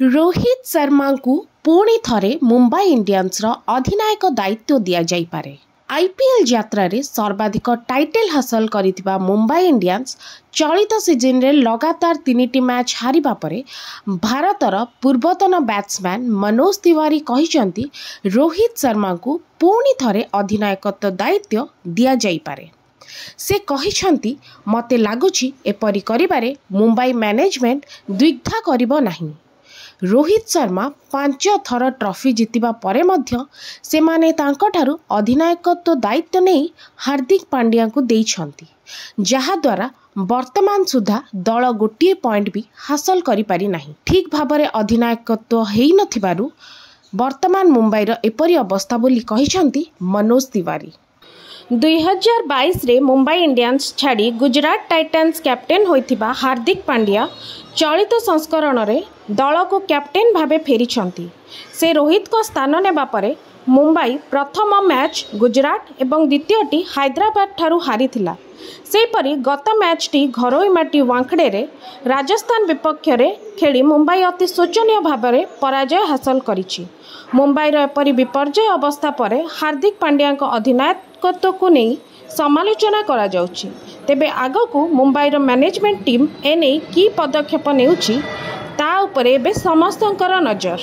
रोहित शर्मा को पुणी थरे मुंबई इंडियंस अधिनायक दायित्व दि जाइपारे। आईपीएल यात्रा रे सर्वाधिक टाइटल हासिल करिथिबा मुंबई इंडियंस चलित सीजन रे लगातार 3टी मैच हारिबा परे भारतर पूर्वतन बैट्समैन मनोज तिवारी कहिसंती रोहित शर्मा को पुणी थरे अधिनायकत्व दायित्व दि जाइपारे। से कहिसंती मते लागुछि एपरि करिबारे मुंबई मैनेजमेंट द्विधा करिबो नाही। रोहित शर्मा 5 थर ट्रॉफी जितिबा परे मध्य सेमाने तांकठारु अधिनायकत्व दायित्व नहीं हार्दिक पांड्या को देइछंती, जहा द्वारा वर्तमान सुधा दल गोटे पॉइंट भी हासिल करि पारि नाही। ठीक भाबरे अधिनायकत्व हेइ नथिबारु वर्तमान मुंबईर एपरि अवस्था बोली कहिसंती मनोज तिवारी। 2022 रे मुंबई इंडियंस छाड़ी गुजरात टाइटन्स कैप्टेन होइथिबा हार्दिक पांड्या चलित संस्करण रे दल को कैप्टेन भावे फेरिछंती। से रोहित को स्थान नेबा परे मुंबई प्रथम मैच गुजरात एवं द्वितीयटी हैदराबाद ठारू हारिथिला। सेपरी गत मैचटी घरोई माटी वांखड़े रे राजस्थान विपक्ष रे खेली मुंबई अति शोचनीय भाव पराजय हासिल करिछि। मुंबईर एपरी विपर्जय अवस्था परे हार्दिक पांड्या अधिनायकत्व को नहीं समालोचना करा जाउछि। तेबे आगकू मुंबईर मैनेजमेंट टीम एने की पदक्षेप नेउछि ता उपरे बे समस्तंकर नजर।